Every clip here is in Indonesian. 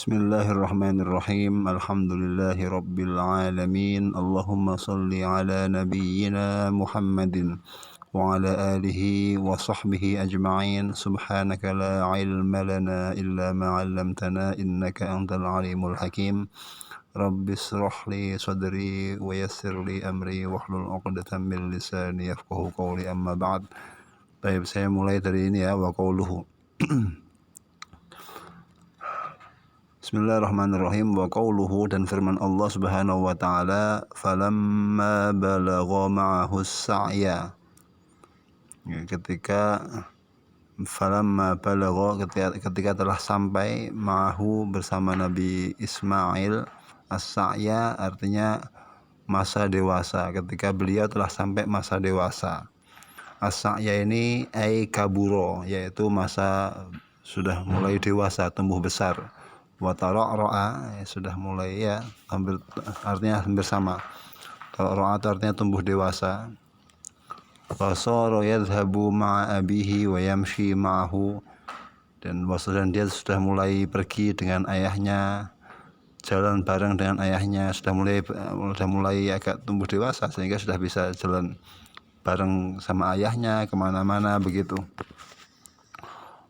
Bismillahirrahmanirrahim. Alhamdulillahi rabbil alamin. Allahumma salli ala nabiyyina Muhammadin wa ala alihi wa sahbihi ajma'in. Subhanaka la ilma lana illa ma 'allamtana innaka antal alimul hakim. Rabbi israh li sadri wa yassir li amri wahlul 'uqdatam min lisani yafqahu qawli, amma ba'd. Baik, saya mulai dari ini ya, wa qauluhu. Bismillahirrahmanirrahim. Wa qauluhu, dan firman Allah Subhanahu wa taala, falamma balagha ma'ahu as-sa'ya. Falamma balagha, ketika telah sampai, ma'ahu, bersama Nabi Ismail, as-sa'ya artinya masa dewasa, ketika beliau telah sampai masa dewasa. As-sa'ya ini ai kaburo, yaitu masa sudah mulai dewasa, tumbuh besar. Wa tara'ra'a, sudah mulai ya, artinya hampir sama. Tara'ra'a itu artinya tumbuh dewasa. Fasara yadhhabu ma'a abihi wa yamshi ma'ahu, dan dia sudah mulai pergi dengan ayahnya, jalan bareng dengan ayahnya, sudah mulai agak tumbuh dewasa sehingga sudah bisa jalan bareng sama ayahnya kemana-mana begitu.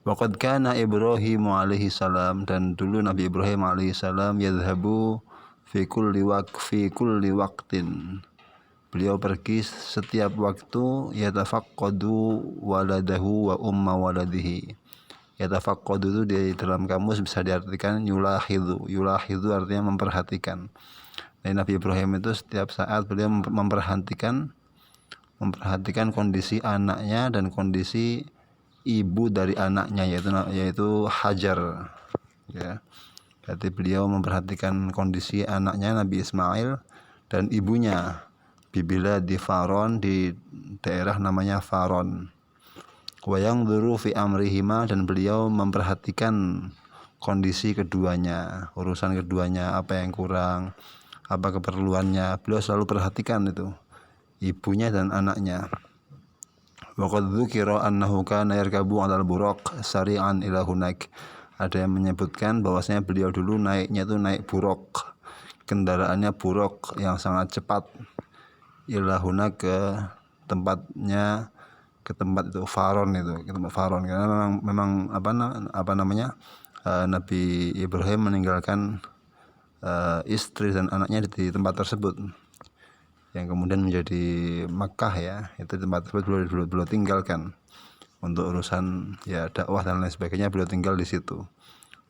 Waqad kana Ibrahim alaihi salam, dan dulu Nabi Ibrahim alaihi salam, yadhhabu fi kulli waqtin, beliau pergi setiap waktu, yatafaqqadu waladahu wa umma waladihi. Yatafaqqadu itu di dalam kamus bisa diartikan yulahidhu. Yulahidhu artinya memperhatikan. Dan Nabi Ibrahim itu setiap saat beliau memperhatikan kondisi anaknya dan kondisi ibu dari anaknya, yaitu Hajar ya. Jadi beliau memperhatikan kondisi anaknya Nabi Ismail dan ibunya Bibila di Faron, di daerah namanya Faron. Wa yanzuru fi amrihima, dan beliau memperhatikan kondisi keduanya, urusan keduanya, apa yang kurang, apa keperluannya, beliau selalu perhatikan itu, ibunya dan anaknya. Wa qad dzukira annahu kana yarkabu 'alal buraq sari'an ila hunak. Ada yang menyebutkan bahwasanya beliau dulu naiknya itu naik buraq, kendaraannya buraq yang sangat cepat, ila hunak, ke tempat itu Faron, ke tempat Faron, karena memang Nabi Ibrahim meninggalkan istri dan anaknya di tempat tersebut, yang kemudian menjadi Makkah ya. Itu tempat tersebut beliau tinggalkan untuk urusan ya dakwah dan lain sebagainya, beliau tinggal di situ.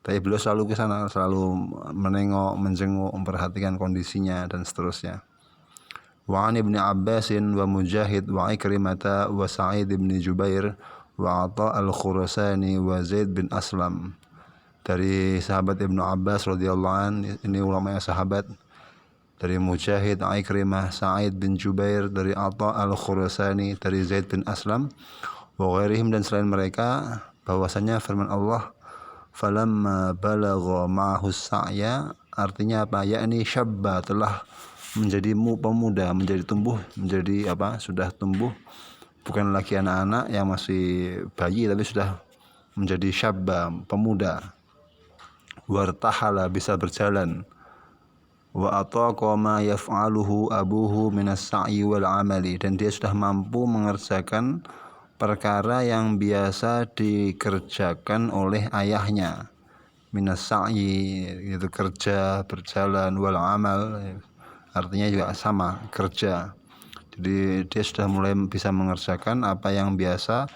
Tapi beliau selalu ke sana, selalu menengok, menjenguk, memperhatikan kondisinya dan seterusnya. Wa an Ibnu Abbasin wa Mujahid wa Ikrimata wa Sa'id bin Jubair wa Atha al-Khurasani wa Zaid bin Aslam. Dari sahabat Ibnu Abbas radhiyallahu anhu, ini ulama sahabat, dari Mujahid, Ikrimah, Sa'id bin Jubair, dari Atha al-Khurasani, dari Zaid bin Aslam, wa ghairihim, dan selain mereka, bahwasanya firman Allah, falamma balagha ma'ahu as-sa'ya, artinya apa? Yakni syabba, telah menjadi pemuda, sudah tumbuh, bukan lagi anak-anak yang masih bayi, tapi sudah menjadi syabba, pemuda. Wartahala, bisa berjalan. Wa ataqa ma yaf'aluhu abuhu minas sa'i wal amali, dan dia sudah mampu mengerjakan perkara yang biasa dikerjakan oleh ayahnya. Minas sa'i itu kerja, berjalan, wal amal artinya juga sama, kerja. Jadi dia sudah mulai bisa mengerjakan apa yang biasa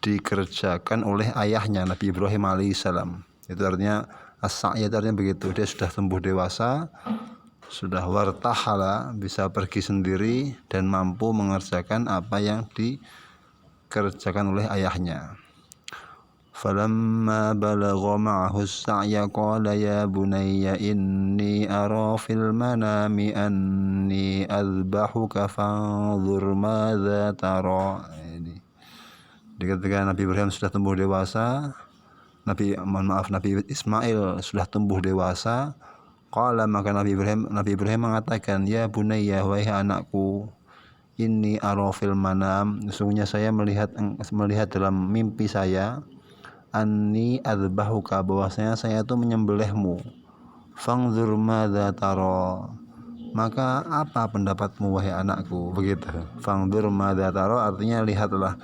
dikerjakan oleh ayahnya Nabi Ibrahim alaihissalam. Itu artinya as-sa'i, artinya begitu, dia sudah tumbuh dewasa, sudah wartahala, bisa pergi sendiri dan mampu mengerjakan apa yang dikerjakan oleh ayahnya. Falamma balagha ma'ahu as-sa'ya qala ya bunayya inni ara fil manami anni adbahuka fanzur madza tara. Ketika Nabi Ibrahim sudah tumbuh dewasa, Nabi Ismail sudah tumbuh dewasa, qala, maka Nabi Ibrahim mengatakan, ya bunayya, wahai anakku, inni ara fil manam, sesungguhnya saya melihat dalam mimpi saya, anni adzbahuka, bahwasanya saya itu menyembelihmu, Fangzur madza tara, maka apa pendapatmu wahai anakku, begitu. Fangzur madza tara artinya lihatlah,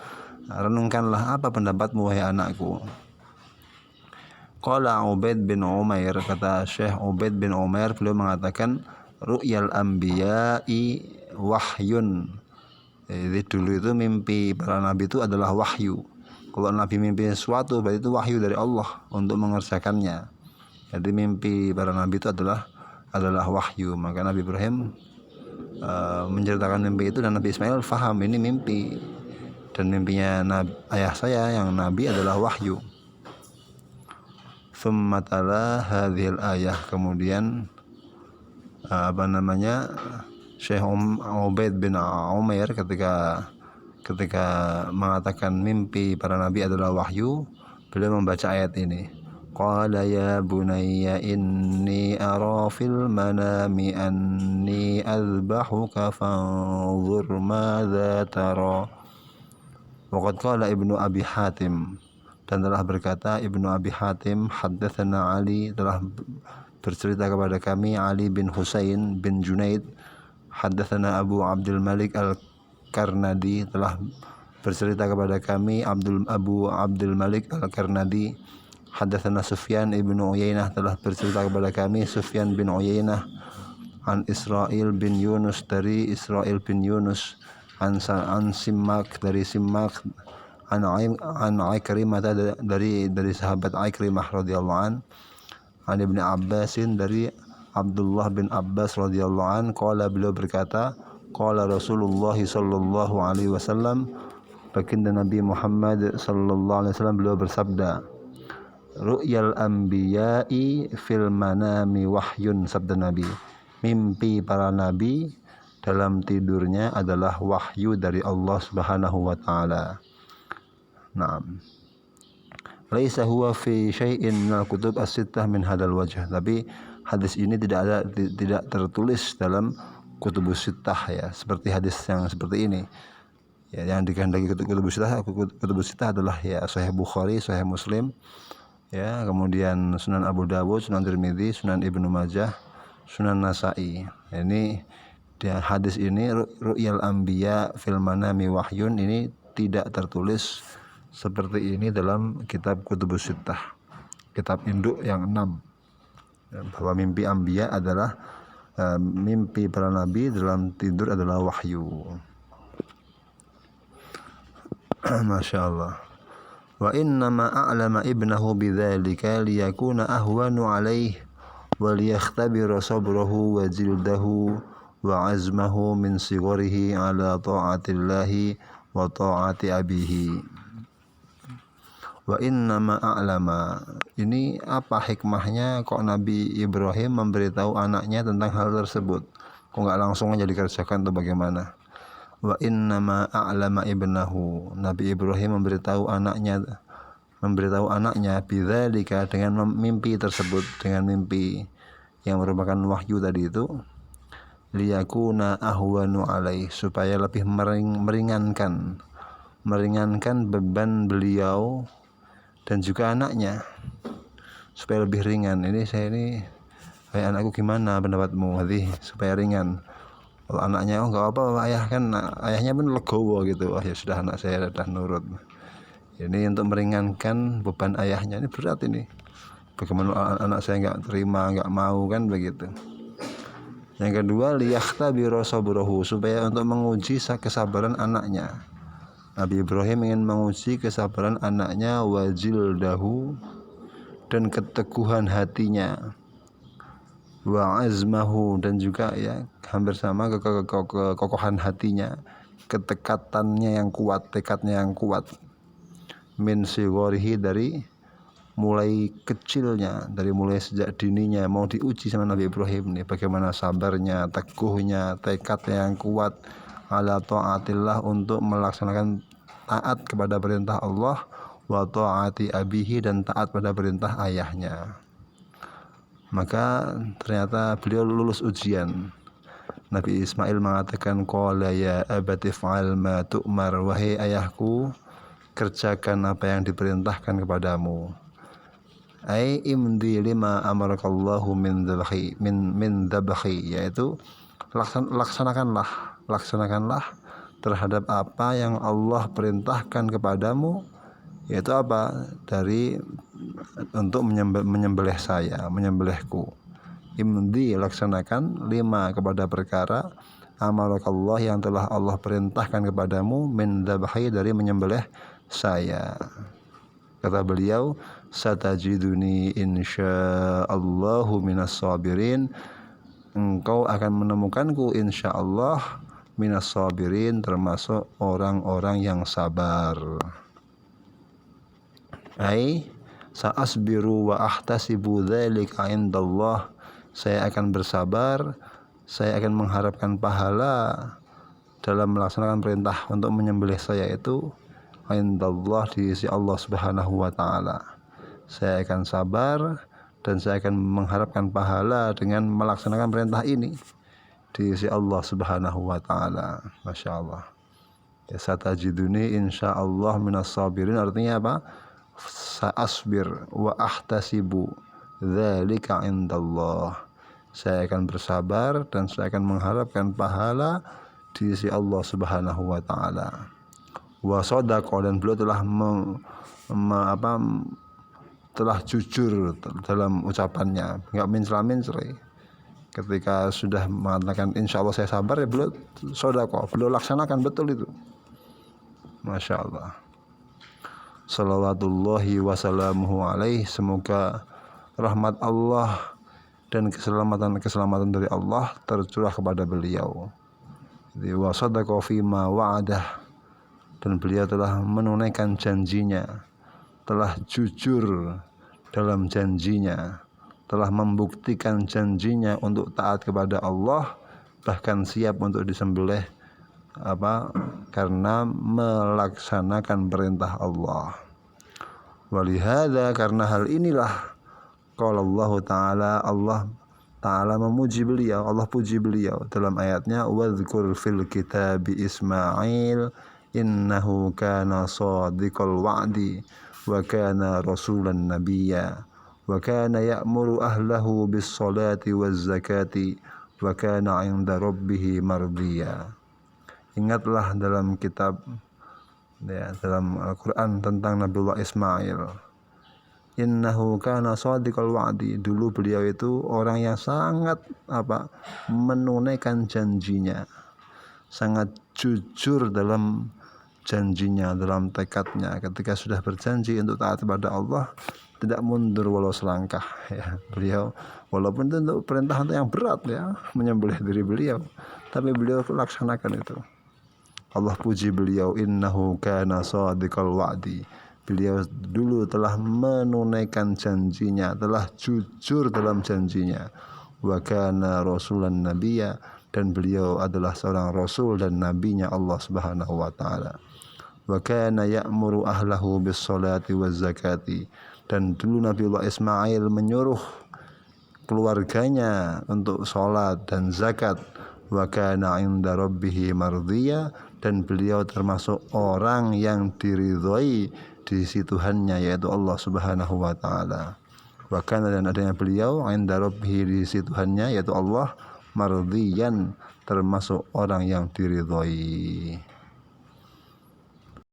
renungkanlah apa pendapatmu wahai anakku. Qala Ubaid bin Umair, kata Syekh Ubaid bin Umair, beliau mengatakan ru'yal anbiya'i wahyun. Jadi dulu itu mimpi para nabi itu adalah wahyu. Kalau nabi mimpi sesuatu berarti itu wahyu dari Allah untuk mengerjakannya. Jadi mimpi para nabi itu adalah wahyu. Maka Nabi Ibrahim menceritakan mimpi itu dan Nabi Ismail faham ini mimpi, dan mimpinya ayah saya yang nabi adalah wahyu. Tsumma tala hadhil ayah, kemudian Syekh Ubaid bin Umair ketika mengatakan mimpi para nabi adalah wahyu, beliau membaca ayat ini. Qala ya bunayya inni ara fil manami anni azbahuka fanzur madza tara. Waqad qala Ibnu Abi Hatim, dan telah berkata Ibnu Abi Hatim, haddatsana Ali, telah bercerita kepada kami Ali bin Husain bin Junaid. Haddatsana Abu Abdul Malik Al-Karnadi, telah bercerita kepada kami Abu Abdul Malik Al-Karnadi. Haddatsana Sufyan ibnu Uyainah, telah bercerita kepada kami Sufyan bin Uyainah an Israil bin Yunus, dari Israil bin Yunus, an Simmak, dari Simmak, an Ikrimah, dari sahabat Ikrimah radhiyallahu an Ibnu Abbasin, dari Abdullah bin Abbas radhiyallahu an, qala, beliau berkata, qala Rasulullah sallallahu alaihi wasallam, baginda Nabi Muhammad sallallahu alaihi wasallam beliau bersabda, ru'yal anbiya'i fil manami wahyun, sabda Nabi, mimpi para nabi dalam tidurnya adalah wahyu dari Allah Subhanahu wa taala. Naam. Laisa huwa fi syai'in minal kutub as-sittah min hadzal wajh, tapi hadis ini tidak tertulis dalam kutubus sittah ya, seperti hadis yang seperti ini. Ya, yang dikehendaki kutubus sittah adalah ya Sahih Bukhari, Sahih Muslim, ya, kemudian Sunan Abu Dawud, Sunan Tirmidzi, Sunan Ibnu Majah, Sunan Nasa'i. Ini hadis ini ru'yal anbiya fil manami wahyun, ini tidak tertulis seperti ini dalam kitab kutubus sittah, kitab induk yang 6, bahwa mimpi anbiya adalah mimpi para nabi dalam tidur adalah wahyu. Masya Allah. Wa innama a'lama ibnahu bidzalika liyakuna ahwanu alaihi wa liyakhtabira sabrahu wa jildahu wa azmahu min sigharihi ala ta'atillahi wa ta'ati abihi. Wa innama a'lama, ini apa hikmahnya kok Nabi Ibrahim memberitahu anaknya tentang hal tersebut? Kok enggak langsung aja dikerjakan atau bagaimana? Wa innama a'lama ibnahu, Nabi Ibrahim memberitahu anaknya bidzalika, dengan mimpi tersebut, dengan mimpi yang merupakan wahyu tadi itu, liyakuna ahwanu alaih, supaya lebih meringankan beban beliau dan juga anaknya, supaya lebih ringan. Hai anakku, gimana pendapatmu? Supaya ringan. Kalau anaknya enggak apa-apa ayah, kan ayahnya pun legowo gitu, ya sudah, anak saya sudah nurut. Ini untuk meringankan beban ayahnya, ini berat ini. Bagaimana anak saya enggak terima, enggak mau, kan begitu. Yang kedua, liyakhtabira sabrahu, supaya untuk menguji kesabaran anaknya. Nabi Ibrahim ingin menguji kesabaran anaknya, wajildahu, dan keteguhan hatinya, wa azmahu, dan juga ya hampir sama kekokohan hatinya, ketekatannya yang kuat, tekadnya yang kuat, min sigharihi, dari mulai kecilnya, dari mulai sejak dininya mau diuji sama Nabi Ibrahim nih, bagaimana sabarnya, teguhnya, tekadnya yang kuat, ala ta'atillah, untuk melaksanakan taat kepada perintah Allah, wa ta'ati abihi, dan taat pada perintah ayahnya. Maka ternyata beliau lulus ujian. Nabi Ismail mengatakan, qala ya abati fa'al ma tu'mar, wahai ayahku, kerjakan apa yang diperintahkan kepadamu. ai imdi lima amarakallahu min dzabhi yaitu laksanakanlah terhadap apa yang Allah perintahkan kepadamu, yaitu apa? Dari untuk menyembelih saya, menyembelihku. Imdi, laksanakan, lima, kepada perkara amarakallah yang telah Allah perintahkan kepadamu, min dzabhi, dari menyembelih saya. Kata beliau, satajiduni insyaallahu minas sabirin, engkau akan menemukanku insyaallah minas sabirin, termasuk orang-orang yang sabar. Ai sa'asbiru wa ahtasibu dzalika indallah, saya akan bersabar, saya akan mengharapkan pahala dalam melaksanakan perintah untuk menyembelih saya itu indallah, di sisi Allah Subhanahu wa taala. Saya akan sabar dan saya akan mengharapkan pahala dengan melaksanakan perintah ini di sisi Allah Subhanahu wa taala. Masya Allah. Ya, satajiduni insyaallah minas sabirin, artinya apa? Sa'asbir wa ahtasibu dzalika indallah, saya akan bersabar dan saya akan mengharapkan pahala di sisi Allah Subhanahu wa taala. Wa shadaqa, dan beliau telah telah jujur dalam ucapannya, enggak mencela-mencela. Ketika sudah mengatakan insyaallah saya sabar, ya beliau shadaqa, beliau laksanakan betul itu. Masya Allah. Salawatullahi wassalamuhu alaih, semoga rahmat Allah dan keselamatan dari Allah tercurah kepada beliau. Wa shadaqa fima wa'adah, dan beliau telah menunaikan janjinya, telah jujur dalam janjinya, telah membuktikan janjinya untuk taat kepada Allah, bahkan siap untuk disembelih karena melaksanakan perintah Allah. Walihada, karena hal inilah qala Allah taala, Allah taala memuji beliau, Allah puji beliau dalam ayatnya, wadzkur fil kitabi Ismail innahu kana shadiqal wa'di wa kana rasulan nabiyya wa kana ya'muru ahlahu bis salati waz zakati wa kana 'inda rabbih mardiyya. Ingatlah dalam kitab, ya, dalam Al-Quran tentang Nabiullah Ismail, innahu kana shadiqal wa'di, dulu beliau itu orang yang sangat menunaikan janjinya, sangat jujur dalam janjinya, dalam tekadnya. Ketika sudah berjanji untuk taat kepada Allah, tidak mundur walau selangkah, ya. Beliau walaupun itu untuk perintah yang berat, ya, menyembelih diri beliau, tapi beliau laksanakan itu. Allah puji beliau, innahu kana shadiqal wa'di, beliau dulu telah menunaikan janjinya, telah jujur dalam janjinya. Wa kana rasulan nabiyya, dan beliau adalah seorang rasul dan nabinya Allah Subhanahu wa taala. Wa kana ya'muru ahlahu bis salati waz zakati, dan dulu Nabiullah Ismail menyuruh keluarganya untuk salat dan zakat. Wa kana 'inda rabbih mardiyya, dan beliau termasuk orang yang diridhoi di sisi Tuhannya, yaitu Allah Subhanahu wa taala. Wa kana, dan adanya beliau 'inda rabbih, di sisi Tuhannya yaitu Allah, mardiyan, termasuk orang yang diridhoi.